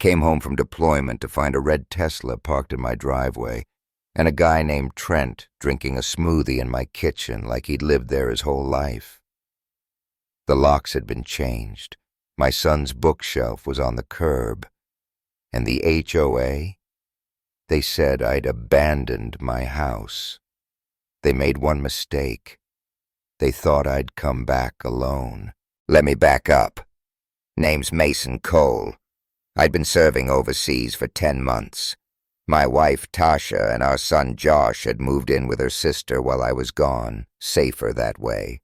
came home from deployment to find a red Tesla parked in my driveway and a guy named Trent drinking a smoothie in my kitchen like he'd lived there his whole life. The locks had been changed. My son's bookshelf was on the curb. And the HOA? They said I'd abandoned my house. They made one mistake. They thought I'd come back alone. Let me back up. Name's Mason Cole. I'd been serving overseas for 10 months. My wife, Tasha, and our son, Josh, had moved in with her sister while I was gone, safer that way.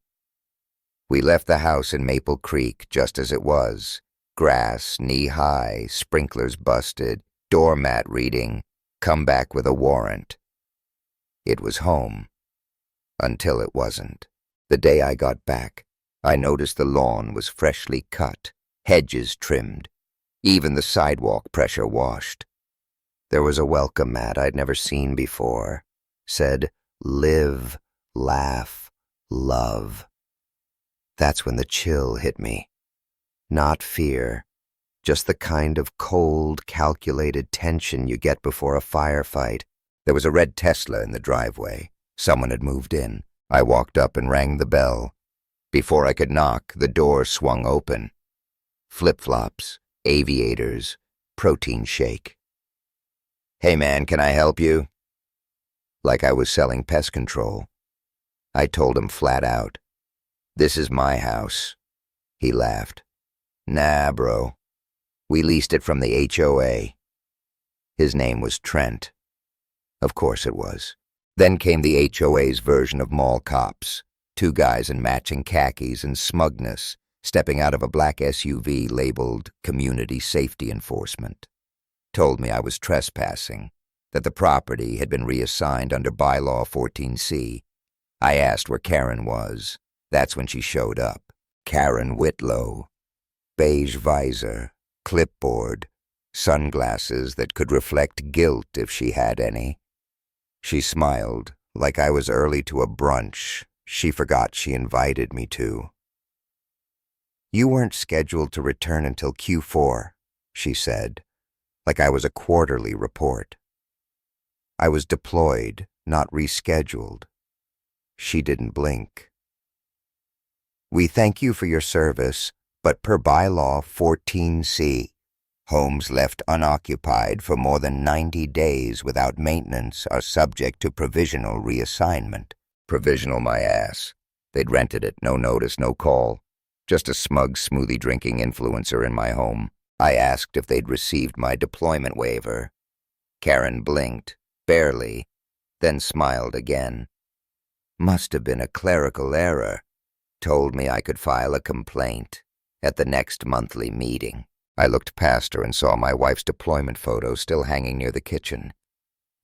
We left the house in Maple Creek just as it was. Grass knee-high, sprinklers busted, doormat reading, come back with a warrant. It was home. Until it wasn't. The day I got back, I noticed the lawn was freshly cut, hedges trimmed, even the sidewalk pressure washed. There was a welcome mat I'd never seen before. Said, "Live, laugh, love." That's when the chill hit me. Not fear, just the kind of cold, calculated tension you get before a firefight. There was a red Tesla in the driveway. Someone had moved in. I walked up and rang the bell. Before I could knock, the door swung open. Flip-flops, aviators, protein shake. "Hey man, can I help you?" Like I was selling pest control. I told him flat out, "This is my house." He laughed. "Nah, bro. We leased it from the HOA. His name was Trent. Of course it was. Then came the HOA's version of mall cops. 2 guys in matching khakis and smugness, stepping out of a black SUV labeled Community Safety Enforcement. Told me I was trespassing, that the property had been reassigned under Bylaw 14C. I asked where Karen was. That's when she showed up. Karen Whitlow. Beige visor, clipboard, sunglasses that could reflect guilt if she had any. She smiled, like I was early to a brunch she forgot she invited me to. "You weren't scheduled to return until Q4, she said, like I was a quarterly report. I was deployed, not rescheduled. She didn't blink. "We thank you for your service, but per bylaw 14C, homes left unoccupied for more than 90 days without maintenance are subject to provisional reassignment." Provisional my ass. They'd rented it, no notice, no call. Just a smug smoothie-drinking influencer in my home. I asked if they'd received my deployment waiver. Karen blinked, barely, then smiled again. Must have been a clerical error. Told me I could file a complaint at the next monthly meeting. I looked past her and saw my wife's deployment photo still hanging near the kitchen.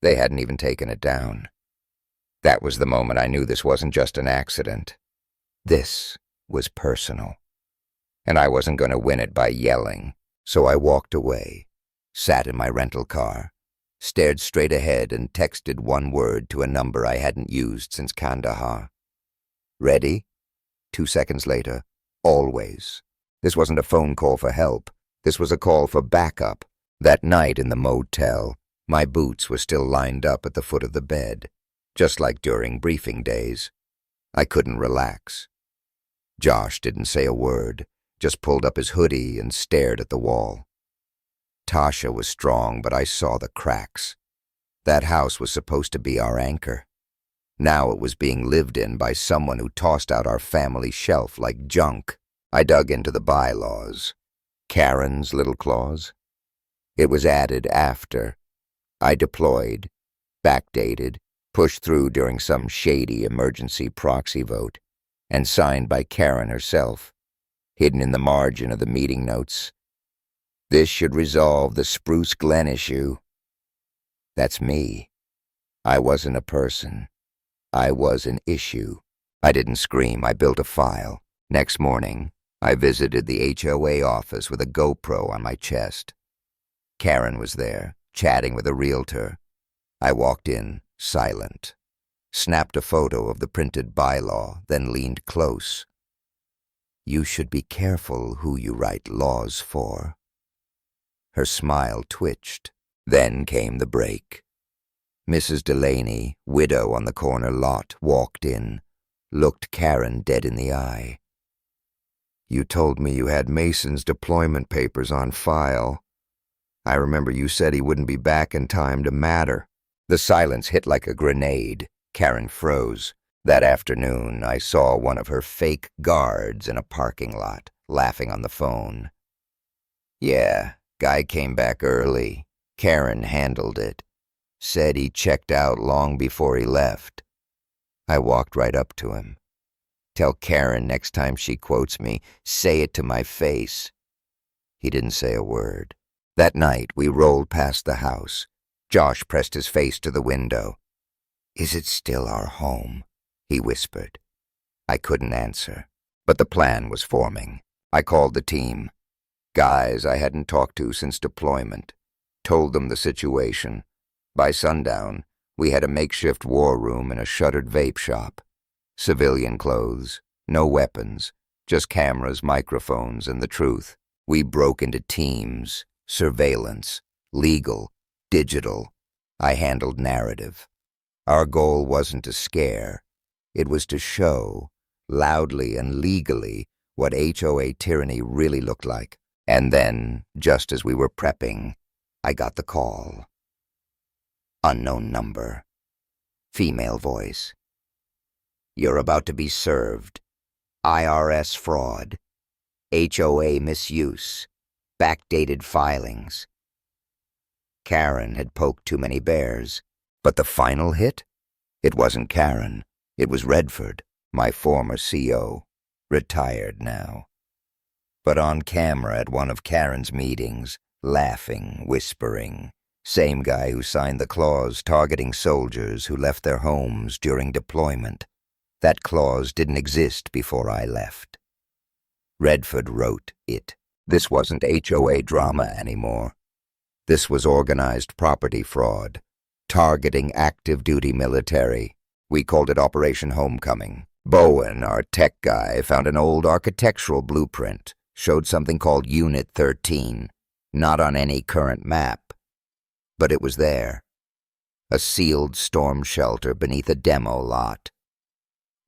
They hadn't even taken it down. That was the moment I knew this wasn't just an accident. This was personal. And I wasn't going to win it by yelling. So I walked away, sat in my rental car, stared straight ahead and texted one word to a number I hadn't used since Kandahar. "Ready?" 2 seconds later, "Always." This wasn't a phone call for help. This was a call for backup. That night in the motel, my boots were still lined up at the foot of the bed, just like during briefing days. I couldn't relax. Josh didn't say a word, just pulled up his hoodie and stared at the wall. Tasha was strong, but I saw the cracks. That house was supposed to be our anchor. Now it was being lived in by someone who tossed out our family shelf like junk. I dug into the bylaws. Karen's little clause. It was added after. I deployed, backdated, pushed through during some shady emergency proxy vote, and signed by Karen herself, hidden in the margin of the meeting notes. This should resolve the Spruce Glen issue. That's me. I wasn't a person. I was an issue. I didn't scream. I built a file. Next morning, I visited the HOA office with a GoPro on my chest. Karen was there, chatting with a realtor. I walked in, silent, snapped a photo of the printed bylaw, then leaned close. "You should be careful who you write laws for." Her smile twitched. Then came the break. Mrs. Delaney, widow on the corner lot, walked in, looked Karen dead in the eye. "You told me you had Mason's deployment papers on file. I remember you said he wouldn't be back in time to matter." The silence hit like a grenade. Karen froze. That afternoon, I saw one of her fake guards in a parking lot, laughing on the phone. "Yeah, guy came back early. Karen handled it. Said he checked out long before he left." I walked right up to him. "Tell Karen next time she quotes me, say it to my face." He didn't say a word. That night, we rolled past the house. Josh pressed his face to the window. "Is it still our home?" he whispered. I couldn't answer, but the plan was forming. I called the team. Guys I hadn't talked to since deployment. Told them the situation. By sundown, we had a makeshift war room in a shuttered vape shop. Civilian clothes, no weapons, just cameras, microphones, and the truth. We broke into teams, surveillance, legal, digital. I handled narrative. Our goal wasn't to scare. It was to show, loudly and legally, what HOA tyranny really looked like. And then, just as we were prepping, I got the call. Unknown number. Female voice. "You're about to be served. IRS fraud. HOA misuse. Backdated filings." Karen had poked too many bears. But the final hit? It wasn't Karen. It was Redford, my former CO. Retired now. But on camera at one of Karen's meetings, laughing, whispering. Same guy who signed the clause targeting soldiers who left their homes during deployment. That clause didn't exist before I left. Redford wrote it. This wasn't HOA drama anymore. This was organized property fraud, targeting active-duty military. We called it Operation Homecoming. Bowen, our tech guy, found an old architectural blueprint, showed something called Unit 13, not on any current map. But it was there. A sealed storm shelter beneath a demo lot.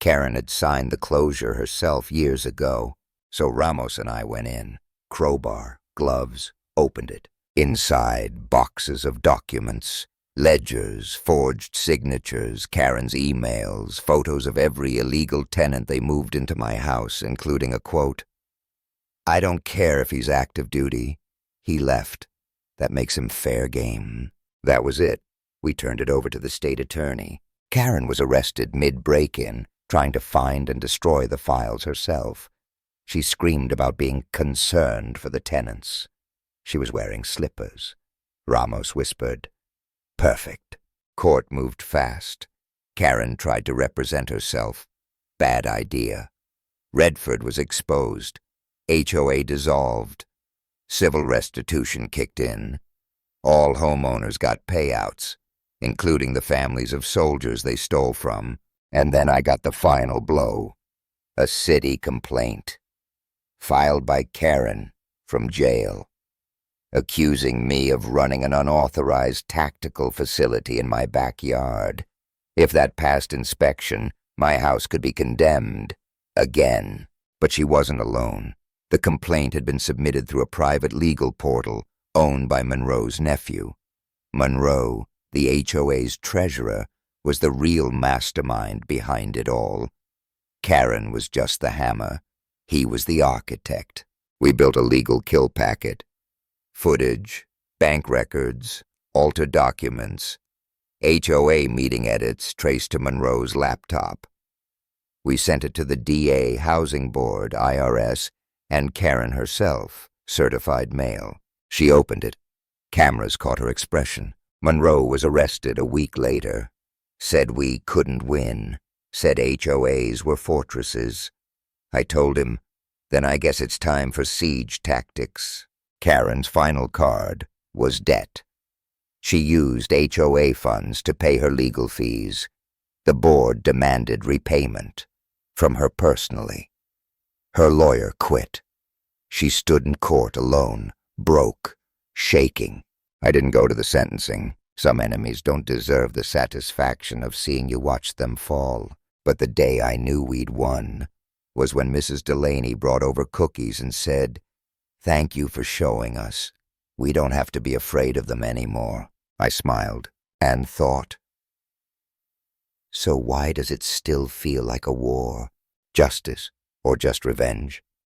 Karen had signed the closure herself years ago, so Ramos and I went in. Crowbar, gloves, opened it. Inside, boxes of documents, ledgers, forged signatures, Karen's emails, photos of every illegal tenant they moved into my house, including a quote, "I don't care if he's active duty. He left. That makes him fair game." That was it. We turned it over to the state attorney. Karen was arrested mid-break-in, trying to find and destroy the files herself. She screamed about being concerned for the tenants. She was wearing slippers. Ramos whispered, "Perfect." Court moved fast. Karen tried to represent herself. Bad idea. Redford was exposed. HOA dissolved. Civil restitution kicked in. All homeowners got payouts, including the families of soldiers they stole from. And then I got the final blow. A city complaint. Filed by Karen from jail, accusing me of running an unauthorized tactical facility in my backyard. If that passed inspection, my house could be condemned again. But she wasn't alone. The complaint had been submitted through a private legal portal owned by Monroe's nephew. Monroe, the HOA's treasurer, was the real mastermind behind it all. Karen was just the hammer. He was the architect. We built a legal kill packet. Footage, bank records, altered documents, HOA meeting edits traced to Monroe's laptop. We sent it to the DA Housing Board, IRS, and Karen herself, certified mail. She opened it. Cameras caught her expression. Monroe was arrested a week later. Said we couldn't win. Said HOAs were fortresses. I told him, then I guess it's time for siege tactics. Karen's final card was debt. She used HOA funds to pay her legal fees. The board demanded repayment from her personally. Her lawyer quit. She stood in court alone, broke. shaking. I didn't go to the sentencing. Some enemies don't deserve the satisfaction of seeing you watch them fall. But the day I knew we'd won was when Mrs. Delaney brought over cookies and said, "Thank you for showing us. We don't have to be afraid of them anymore." I smiled and thought, so why does it still feel like a war? Justice or just revenge?